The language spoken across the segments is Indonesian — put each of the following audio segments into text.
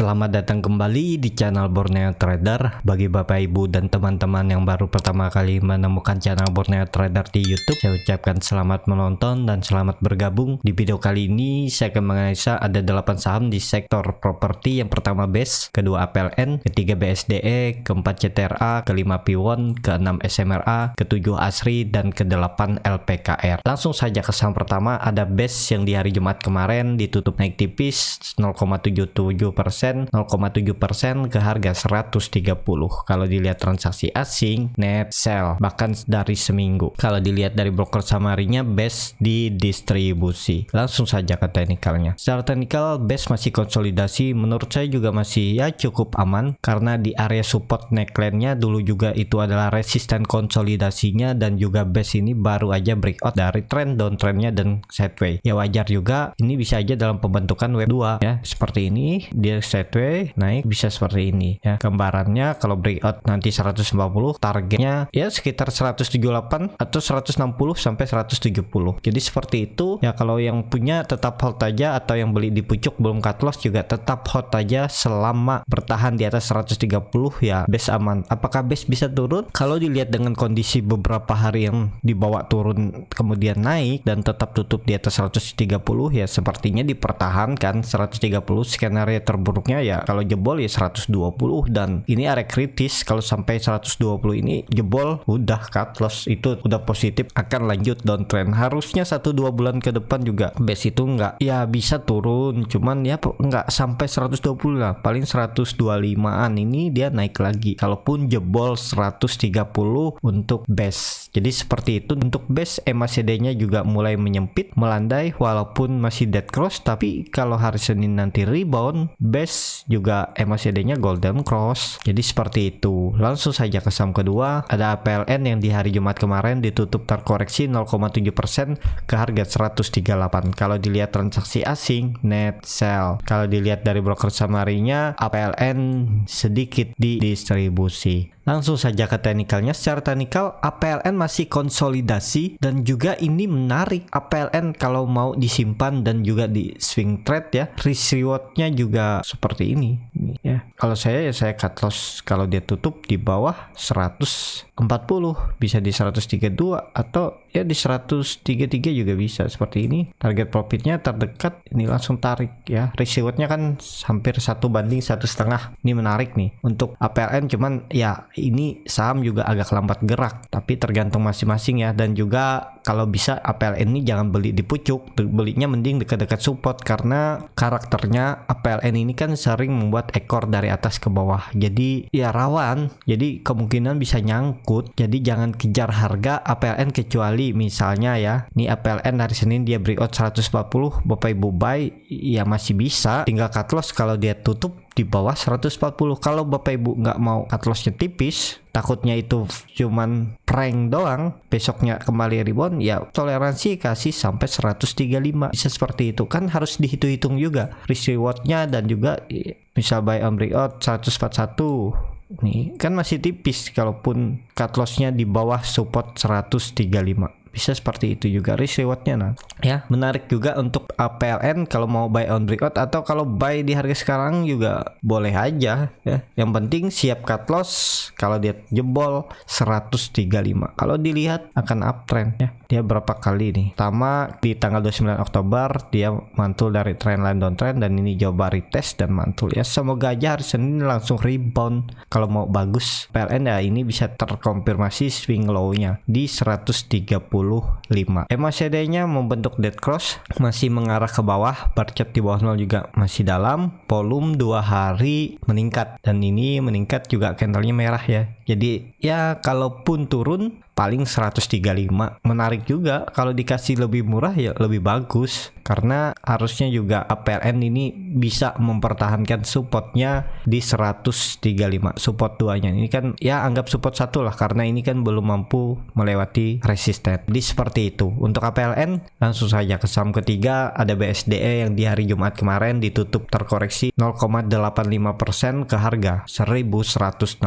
Selamat datang kembali di channel Borneo Trader. Bagi Bapak Ibu dan teman-teman yang baru pertama kali menemukan channel Borneo Trader di YouTube, saya ucapkan selamat menonton dan selamat bergabung. Di video kali ini saya akan menganalisa ada 8 saham di sektor properti. Yang pertama BES, kedua APLN, ketiga BSDE, keempat CTRA, kelima Piwon, keenam SMRA, ketujuh ASRI, dan kedelapan LPKR. Langsung saja ke saham pertama, ada BES yang di hari Jumat kemarin ditutup naik tipis 0,77%, 0,7% ke harga 130. Kalau dilihat transaksi asing, net sell bahkan dari seminggu. Kalau dilihat dari broker summary-nya, BES di distribusi. Langsung saja ke teknikalnya. Secara teknikal, BES masih konsolidasi. Menurut saya juga masih ya cukup aman karena di area support neckline-nya dulu juga itu adalah resisten konsolidasinya, dan juga BES ini baru aja breakout dari trend downtrend-nya dan sideway. Ya wajar juga ini bisa aja dalam pembentukan wave 2 ya. Seperti ini dia sideway naik bisa seperti ini ya. Gambarannya kalau breakout nanti 140, targetnya ya sekitar 178 atau 160 sampai 170. Jadi seperti itu ya. Kalau yang punya tetap hold aja, atau yang beli di pucuk belum cut loss juga tetap hold aja selama bertahan di atas 130 ya. BES aman. Apakah BES bisa turun? Kalau dilihat dengan kondisi beberapa hari yang dibawa turun kemudian naik dan tetap tutup di atas 130 ya, sepertinya dipertahankan 130. Skenario terburuknya ya kalau jebol ya 120, dan ini area kritis. Kalau sampai 120 ini jebol udah cut loss, itu udah positif akan lanjut downtrend. Harusnya 1-2 bulan ke depan juga BES itu nggak ya bisa turun, cuman ya nggak sampai 120 lah, paling 125an ini dia naik lagi kalaupun jebol 130 untuk BES. Jadi seperti itu untuk BES. MACD-nya juga mulai menyempit, melandai walaupun masih dead cross, tapi kalau hari Senin nanti rebound, BES juga MACD-nya golden cross. Jadi seperti itu. Langsung saja ke saham kedua, ada APLN yang di hari Jumat kemarin ditutup terkoreksi 0,7% ke harga 138. Kalau dilihat transaksi asing, net sell. Kalau dilihat dari broker summary-nya, APLN sedikit di distribusi. Langsung saja ke teknikalnya. Secara teknikal APLN masih konsolidasi, dan juga ini menarik. APLN kalau mau disimpan dan juga di swing trade ya, risk rewardnya juga seperti ini ya. Kalau saya ya saya cut loss kalau dia tutup di bawah 140, bisa di 132 atau ya di 133 juga bisa seperti ini. Target profitnya terdekat ini langsung tarik ya. Risk rewardnya kan hampir 1:1,5. Ini menarik nih untuk APLN, cuman ya ini saham juga agak lambat gerak, tapi tergantung masing-masing ya. Dan juga kalau bisa APLN ini jangan beli di pucuk, belinya mending dekat-dekat support, karena karakternya APLN ini kan sering membuat ekor dari atas ke bawah, jadi ya rawan, jadi kemungkinan bisa nyangkut. Jadi jangan kejar harga APLN, kecuali misalnya ya nih APLN hari Senin dia breakout 140, Bapak Ibu buy ya masih bisa, tinggal cut loss kalau dia tutup di bawah 140. Kalau Bapak Ibu nggak mau cut lossnya tipis, takutnya itu cuman prank doang, besoknya kembali rebound, ya toleransi kasih sampai 135. Bisa seperti itu kan, harus dihitung-hitung juga risk rewardnya, dan juga misal buy on breakout 141 nih kan masih tipis, kalaupun cut lossnya di bawah support 135. Bisa seperti itu juga risk rewardnya. Nah ya menarik juga untuk APLN kalau mau buy on breakout, atau kalau buy di harga sekarang juga boleh aja ya. Yang penting siap cut loss kalau dia jebol 135. Kalau dilihat akan uptrend ya. Dia berapa kali nih? Pertama di tanggal 29 Oktober dia mantul dari trendline downtrend, dan ini coba retest dan mantul ya. Semoga aja hari Senin langsung rebound. Kalau mau bagus PLN ya ini bisa terkonfirmasi swing low-nya di 135. MACD-nya membentuk dead cross, masih mengarah ke bawah. Bar chart di bawah 0 juga masih dalam. Volume 2 hari meningkat, dan ini meningkat juga candlenya merah ya. Jadi ya kalaupun turun paling 135. Menarik juga kalau dikasih lebih murah ya lebih bagus, karena harusnya juga APLN ini bisa mempertahankan supportnya di 135. Support 2-nya ini kan ya anggap support 1 lah, karena ini kan belum mampu melewati resisten. Jadi seperti itu untuk APLN. Langsung saja ke saham ketiga, ada BSDE yang di hari Jumat kemarin ditutup terkoreksi 0,85% ke harga 1160.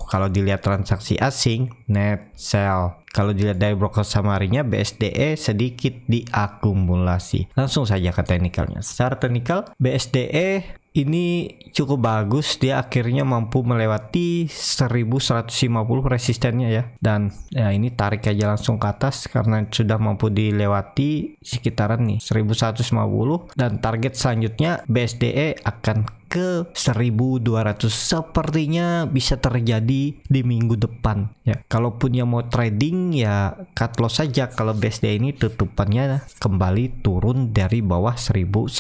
Kalau dilihat transaksi asing, net sell. Kalau dilihat dari broker summary-nya, BSDE sedikit diakumulasi. Langsung saja ke teknikalnya. Secara teknikal, BSDE ini cukup bagus, dia akhirnya mampu melewati 1150 resistennya ya. Dan ya ini tarik aja langsung ke atas karena sudah mampu dilewati sekitaran nih 1150, dan target selanjutnya BSDE akan ke 1200, sepertinya bisa terjadi di minggu depan ya. Kalaupun yang mau trading ya cut loss saja kalau BSDE ini tutupannya kembali turun dari bawah 1150,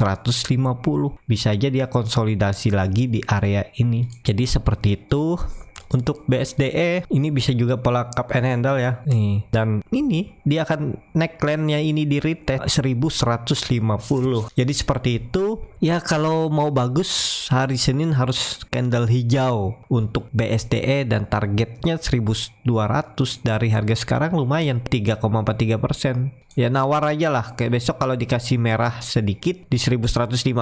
bisa aja dia konsolidasi lagi di area ini. Jadi seperti itu. Untuk BSDE ini bisa juga pola cup and handle ya nih, dan ini dia akan neckline-nya ini di retest 1150. Jadi seperti itu ya. Kalau mau bagus hari Senin harus candle hijau untuk BSDE dan targetnya 1200 dari harga sekarang, lumayan 3,43%. Ya nawar aja lah, kayak besok kalau dikasih merah sedikit di 1150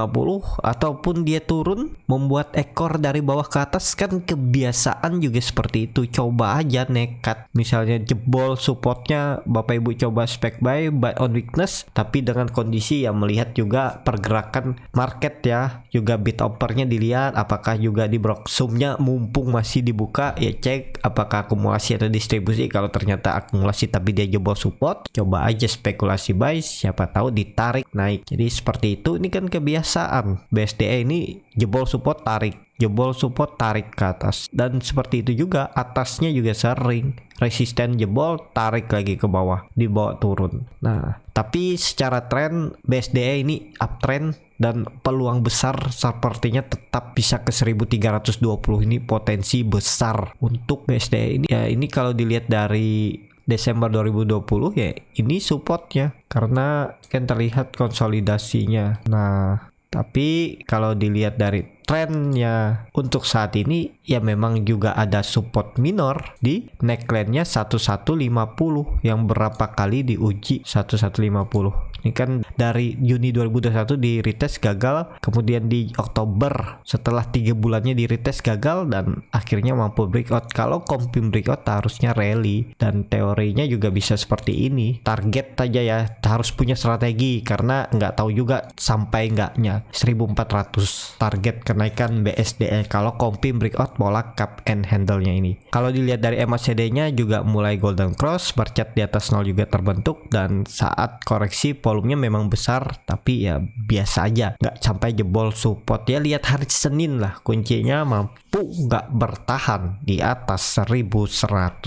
ataupun dia turun membuat ekor dari bawah ke atas, kan kebiasaan juga seperti itu. Coba aja nekat, misalnya jebol supportnya, Bapak Ibu coba spec buy on weakness, tapi dengan kondisi yang melihat juga pergerakan market ya, juga bid offernya dilihat apakah juga di broksumnya mumpung masih dibuka ya, cek apakah akumulasi atau distribusi. Kalau ternyata akumulasi tapi dia jebol support, coba aja spekulasi buy, siapa tahu ditarik naik. Jadi seperti itu, ini kan kebiasaan BSDE ini jebol support tarik, jebol support tarik ke atas, dan seperti itu juga atasnya juga sering resisten jebol tarik lagi ke bawah, di bawah turun. Nah tapi secara tren BSDE ini uptrend dan peluang besar sepertinya tetap bisa ke 1320. Ini potensi besar untuk BSDE ini ya. Ini kalau dilihat dari Desember 2020 ya, ini supportnya karena kan terlihat konsolidasinya. Nah tapi kalau dilihat dari trennya untuk saat ini ya, memang juga ada support minor di neckline-nya 1150 yang berapa kali diuji 1150. Ini kan dari Juni 2021 di retest gagal, kemudian di Oktober setelah 3 bulannya di retest gagal, dan akhirnya mampu breakout. Kalau confirm breakout harusnya rally, dan teorinya juga bisa seperti ini. Target aja ya, harus punya strategi karena nggak tahu juga sampai nggaknya 1400 target kenaikan BSDE kalau confirm breakout pola cup and handle-nya ini. Kalau dilihat dari MACD-nya juga mulai golden cross, bercat di atas 0 juga terbentuk, dan saat koreksi volumenya memang besar, tapi ya biasa aja, nggak sampai jebol support ya. Lihat hari Senin lah, kuncinya mampu nggak bertahan di atas 1150.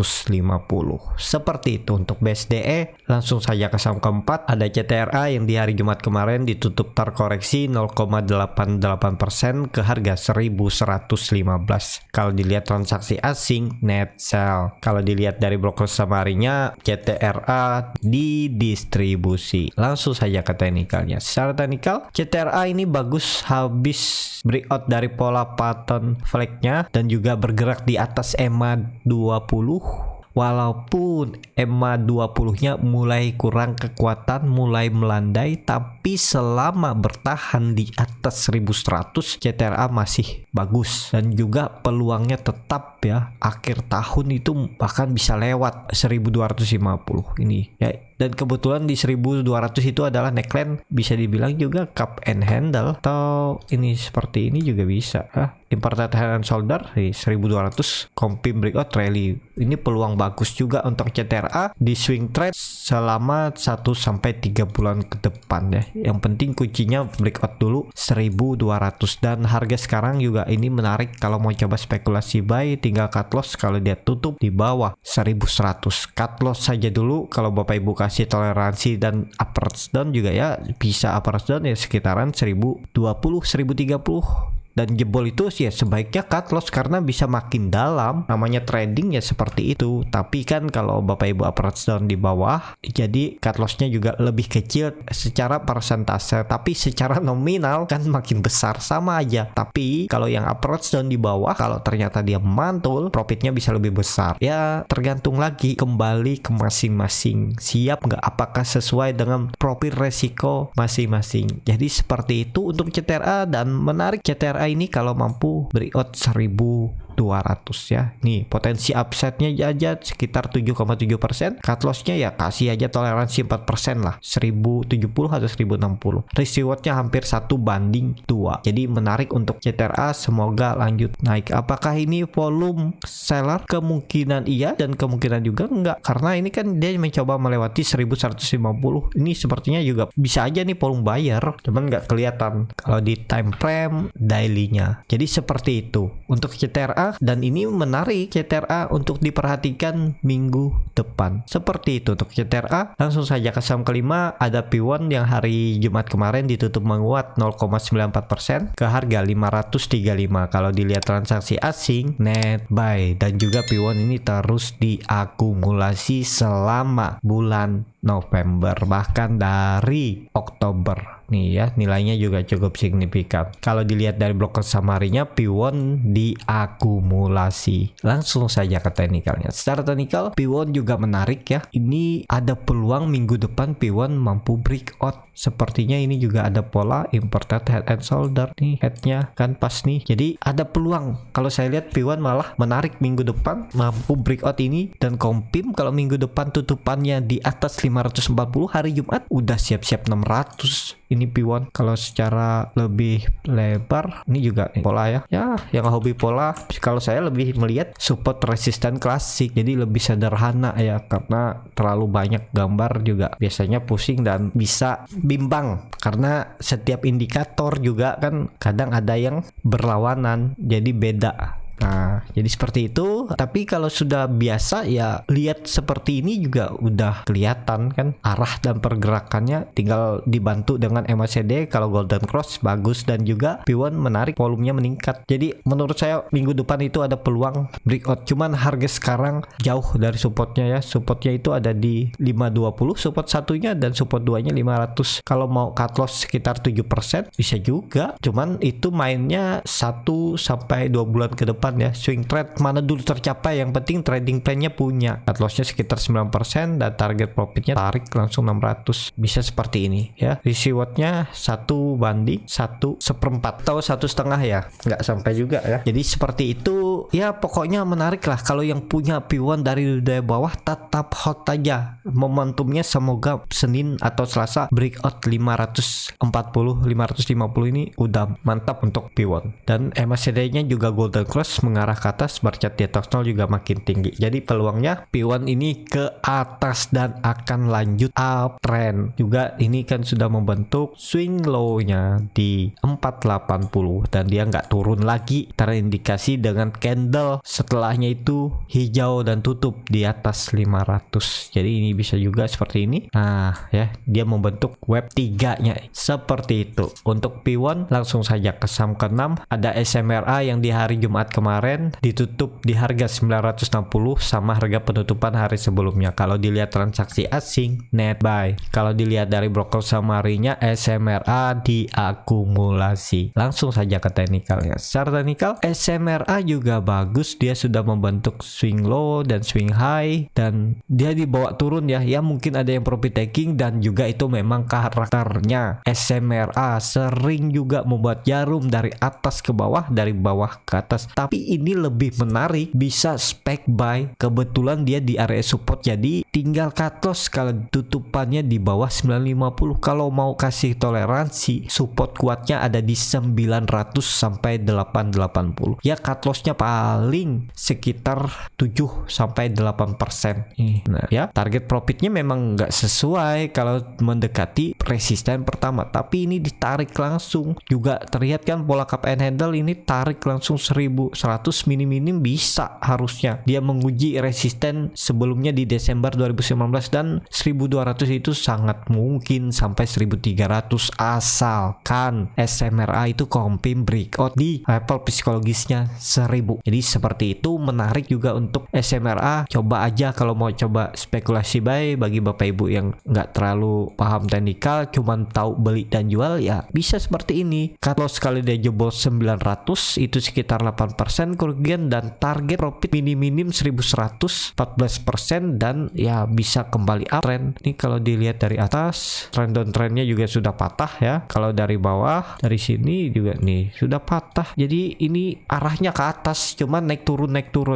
Seperti itu untuk BSDE. Langsung saja ke saham keempat, ada CTRA yang di hari Jumat kemarin ditutup terkoreksi 0,88% ke harga 1115. Kalau dilihat transaksi asing net sell. Kalau dilihat dari broker samarinya, CTRA didistribusi. Langsung saja ke teknikalnya. Secara teknikal, CTRA ini bagus habis breakout dari pola pattern flag-nya dan juga bergerak di atas EMA 20. Walaupun EMA 20-nya mulai kurang kekuatan, mulai melandai, tapi selama bertahan di atas 1100, CTRA masih bagus, dan juga peluangnya tetap ya, akhir tahun itu bahkan bisa lewat 1250 ini ya. Dan kebetulan di 1200 itu adalah neckline, bisa dibilang juga cup and handle, atau ini seperti ini juga bisa. Important head and shoulder di 1200, confirm breakout rally. Ini peluang bagus juga untuk CTRA di swing trade selama 1-3 bulan ke depan ya. Yang penting kuncinya breakout dulu 1200, dan harga sekarang juga ini menarik. Kalau mau coba spekulasi buy, tinggal cut loss kalau dia tutup di bawah 1100. Cut loss saja dulu. Kalau Bapak Ibu kasih toleransi dan upwards down juga ya, bisa upwards down ya sekitaran 1020, 1030. Dan jebol itu ya sebaiknya cut loss karena bisa makin dalam. Namanya trading ya seperti itu. Tapi kan kalau Bapak Ibu approach down di bawah, jadi cut lossnya juga lebih kecil secara persentase. Tapi secara nominal kan makin besar, sama aja. Tapi kalau yang approach down di bawah, kalau ternyata dia mantul, profitnya bisa lebih besar. Ya tergantung lagi kembali ke masing-masing. Siap nggak? Apakah sesuai dengan profil resiko masing-masing? Jadi seperti itu untuk CTRA, dan menarik CTRA ini kalau mampu breakout 1000 200 ya. Nih potensi upside-nya aja sekitar 7,7%. Cut loss-nya ya kasih aja toleransi 4% lah, 1070 atau 1060. Risk reward-nya hampir 1:2. Jadi menarik untuk CTRA, semoga lanjut naik. Apakah ini volume seller? Kemungkinan iya dan kemungkinan juga enggak, karena ini kan dia mencoba melewati 1150. Ini sepertinya juga bisa aja nih volume buyer, cuman nggak kelihatan kalau di time frame daily-nya. Jadi seperti itu untuk CTRA, dan ini menarik CTRA untuk diperhatikan minggu depan. Seperti itu untuk CTRA. Langsung saja ke saham kelima, ada P1 yang hari Jumat kemarin ditutup menguat 0,94% ke harga 535. Kalau dilihat transaksi asing, net buy, dan juga P1 ini terus diakumulasi selama bulan November, bahkan dari Oktober. Nih ya, nilainya juga cukup signifikan. Kalau dilihat dari broker summary-nya, P1 diakumulasi. Langsung saja ke teknikalnya. Secara teknikal, P1 juga menarik ya. Ini ada peluang minggu depan P1 mampu breakout. Sepertinya ini juga ada pola inverted head and shoulder. Nih headnya kan pas nih. Jadi ada peluang. Kalau saya lihat P1 malah menarik minggu depan, mampu breakout ini, dan kompim kalau minggu depan tutupannya di atas 540, hari Jumat udah siap-siap 600. Ini P1 kalau secara lebih lebar, ini juga pola ya. Ya, yang hobi pola, kalau saya lebih melihat support resisten klasik. Jadi lebih sederhana ya, karena terlalu banyak gambar juga biasanya pusing dan bisa bimbang. Karena setiap indikator juga kan kadang ada yang berlawanan, jadi beda. Nah, jadi seperti itu. Tapi kalau sudah biasa ya, lihat seperti ini juga udah kelihatan kan arah dan pergerakannya, tinggal dibantu dengan MACD. Kalau Golden Cross bagus, dan juga P1 menarik, volumenya meningkat. Jadi menurut saya minggu depan itu ada peluang breakout. Cuman harga sekarang jauh dari supportnya ya. Supportnya itu ada di 520, support satunya, dan support 2-nya 500. Kalau mau cut loss sekitar 7% bisa juga. Cuman itu mainnya 1 sampai 2 bulan ke depan ya. Swing trade mana dulu tercapai, yang penting trading plan-nya punya. Cut loss-nya sekitar 9% dan target profitnya tarik langsung 600. Bisa seperti ini ya. Risk reward-nya 1:1/4 atau 1,5 ya, nggak sampai juga ya. Jadi seperti itu ya, pokoknya menarik lah. Kalau yang punya P1 dari bawah tetap hot aja. Momentumnya semoga Senin atau Selasa breakout 540, 550 ini udah mantap untuk P1. Dan MACD-nya juga Golden Cross mengarah ke atas, bar chart di atas 0 juga makin tinggi. Jadi peluangnya P1 ini ke atas dan akan lanjut uptrend. Juga ini kan sudah membentuk swing low-nya di 480 dan dia nggak turun lagi, terindikasi dengan candle setelahnya itu hijau dan tutup di atas 500. Jadi ini bisa juga seperti ini. Nah ya, dia membentuk web 3-nya seperti itu. Untuk P1 langsung saja ke saham ke-6, ada SMRA yang di hari Jumat kemarin ditutup di harga 960 sama harga penutupan hari sebelumnya. Kalau dilihat transaksi asing, net buy. Kalau dilihat dari broker summary-nya, SMRA diakumulasi. Langsung saja ke teknikalnya. Secara teknikal, SMRA juga bagus. Dia sudah membentuk swing low dan swing high, dan dia dibawa turun ya. Ya mungkin ada yang profit taking, dan juga itu memang karakternya. SMRA sering juga membuat jarum dari atas ke bawah, dari bawah ke atas. Tapi ini lebih menarik, bisa spec buy. Kebetulan dia di area support, jadi tinggal cut loss kalau tutupannya di bawah 950. Kalau mau kasih toleransi, support kuatnya ada di 900 sampai 880. Ya cut lossnya paling sekitar 7 sampai 8%. Nah ya, target profitnya memang nggak sesuai kalau mendekati resisten pertama, tapi ini ditarik langsung. Juga terlihat kan pola cup and handle ini tarik langsung 1100 minim-minim bisa, harusnya dia menguji resisten sebelumnya di Desember 2019, dan 1200 itu sangat mungkin sampai 1300 asalkan SMRA itu kompim breakout di level psikologisnya 1000. Jadi seperti itu, menarik juga untuk SMRA. Coba aja kalau mau coba spekulasi buy. Bagi bapak ibu yang nggak terlalu paham teknikal, cuman tahu beli dan jual, ya bisa seperti ini. Cut loss sekali dia jebol 900 itu sekitar 8%, 5% kerugian, dan target profit minim 1100 14%, dan ya bisa kembali uptrend. Ini kalau dilihat dari atas trend downtrendnya juga sudah patah ya. Kalau dari bawah dari sini juga nih sudah patah. Jadi ini arahnya ke atas, cuman naik turun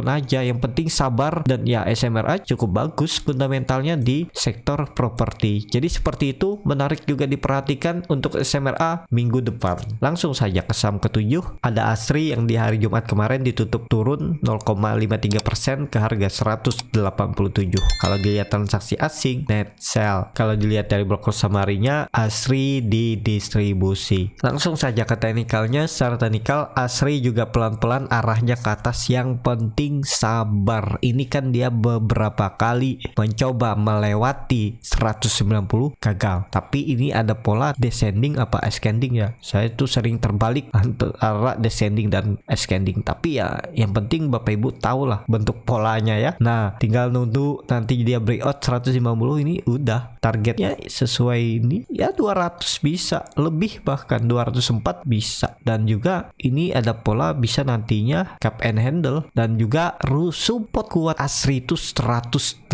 aja. Yang penting sabar, dan ya SMRA cukup bagus fundamentalnya di sektor properti. Jadi seperti itu, menarik juga diperhatikan untuk SMRA minggu depan. Langsung saja ke saham ketujuh, ada ASRI yang di hari Jumat kemarin ditutup turun 0,53% ke harga 187. Kalau dilihat transaksi asing, net sell. Kalau dilihat dari broker summary-nya, ASRI didistribusi. Langsung saja ke teknikalnya. Secara teknikal, ASRI juga pelan-pelan arahnya ke atas. Yang penting sabar. Ini kan dia beberapa kali mencoba melewati 190, gagal. Tapi ini ada pola descending apa ascending ya. Saya tuh sering terbalik antara descending dan ascending. Tapi ya yang penting Bapak Ibu tahu lah bentuk polanya ya. Nah, tinggal nunggu nanti dia breakout 150, ini udah targetnya sesuai ini ya 200 bisa, lebih bahkan 204 bisa. Dan juga ini ada pola bisa nantinya cap and handle, dan juga support kuat ASRI itu 180.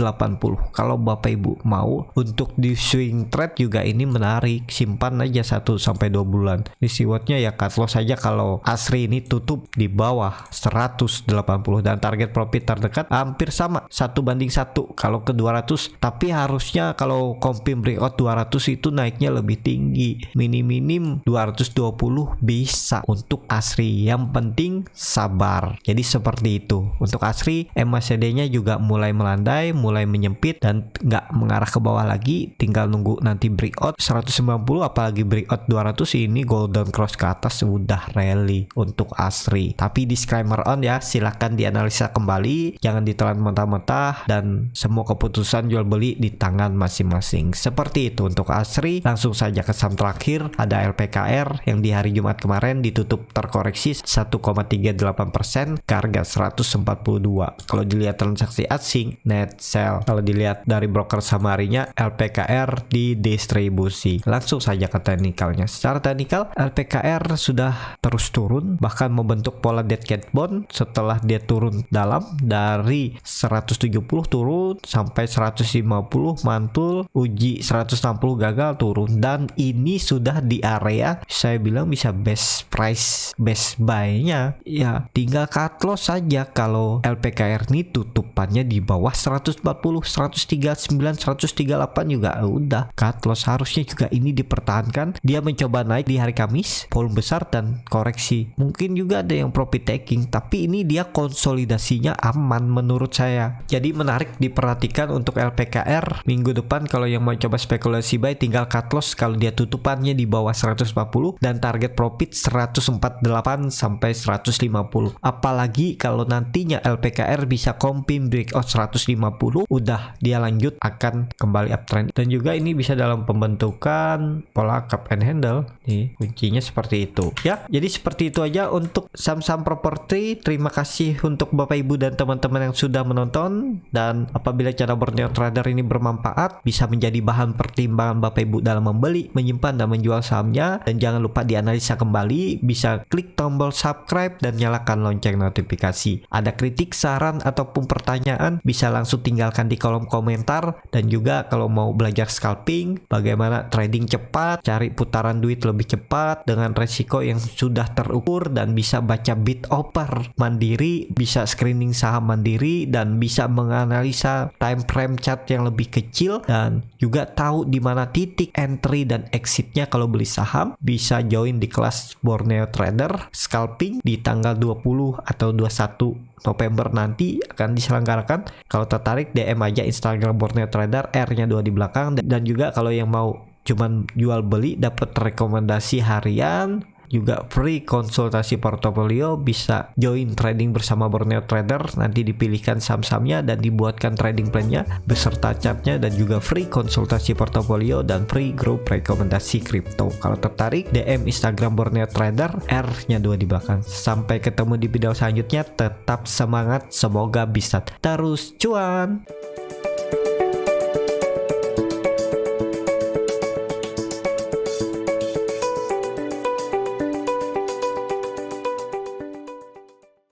Kalau Bapak Ibu mau untuk di swing trade juga ini menarik, simpan aja 1-2 bulan. Di siwotnya ya cut loss saja kalau ASRI ini tutup di bawah 180, dan target profit terdekat hampir sama 1:1 kalau ke 200. Tapi harusnya kalau confirm breakout 200 itu naiknya lebih tinggi, minim 220 bisa untuk ASRI. Yang penting sabar. Jadi seperti itu untuk ASRI. MACD-nya juga mulai melandai, mulai menyempit, dan nggak mengarah ke bawah lagi. Tinggal nunggu nanti breakout 190, apalagi breakout 200 ini golden cross ke atas sudah rally untuk ASRI. Tapi disclaimer on ya, silahkan dianalisa kembali, jangan ditelan mentah-mentah, dan semua keputusan jual beli di tangan masing-masing. Seperti itu untuk ASRI. Langsung saja ke saham terakhir, ada LPKR yang di hari Jumat kemarin ditutup terkoreksi 1,38% ke harga 142. Kalau dilihat transaksi asing, net sell. Kalau dilihat dari broker summary-nya, LPKR didistribusi. Langsung saja ke teknikalnya. Secara teknikal, LPKR sudah terus turun, bahkan membentuk pola dead cat bond setelah dia turun dalam dari 170 turun sampai 150 mantul, uji 160 gagal turun, dan ini sudah di area saya bilang bisa best price, best buy-nya ya. Tinggal cut loss saja kalau LPKR ini tutupannya di bawah 140, 139, 138 juga udah cut loss. Harusnya juga ini dipertahankan. Dia mencoba naik di hari Kamis, volume besar dan koreksi. Mungkin juga ada yang profit taking, tapi ini dia konsolidasinya aman menurut saya. Jadi menarik diperhatikan untuk LPKR minggu depan. Kalau yang mau coba spekulasi buy, tinggal cut loss kalau dia tutupannya di bawah 140, dan target profit 148 sampai 150. Apalagi kalau nantinya LPKR bisa confirm breakout 150, udah dia lanjut akan kembali uptrend. Dan juga ini bisa dalam pembentukan pola cap and handle. Nih kuncinya seperti itu ya. Jadi seperti itu aja untuk saham-saham properti. Terima kasih untuk Bapak Ibu dan teman-teman yang sudah menonton, dan apabila cara Borneo Trader ini bermanfaat, bisa menjadi bahan pertimbangan Bapak Ibu dalam membeli, menyimpan, dan menjual sahamnya. Dan jangan lupa dianalisa kembali, bisa klik tombol subscribe dan nyalakan lonceng notifikasi. Ada kritik, saran, ataupun pertanyaan, bisa langsung tinggalkan di kolom komentar. Dan juga kalau mau belajar scalping, bagaimana trading cepat, cari putaran duit lebih cepat dengan resiko yang sudah terukur, dan bisa baca bid offer mandiri, bisa screening saham mandiri, dan bisa menganalisa time frame chart yang lebih kecil, dan juga tahu di mana titik entry dan exitnya kalau beli saham. Bisa join di kelas Borneo Trader scalping di tanggal 20 atau 21 November nanti akan diselenggarakan. Kalau tertarik, DM aja Instagram Borneo Trader, R-nya 2 di belakang. Dan juga kalau yang mau cuman jual beli, dapat rekomendasi harian, juga free konsultasi portofolio, bisa join trading bersama Borneo Trader. Nanti dipilihkan saham-sahamnya dan dibuatkan trading plan-nya beserta chartnya, dan juga free konsultasi portofolio dan free group rekomendasi kripto. Kalau tertarik, DM Instagram Borneo Trader, R-nya 2 di belakang. Sampai ketemu di video selanjutnya. Tetap semangat, semoga bisa terus cuan.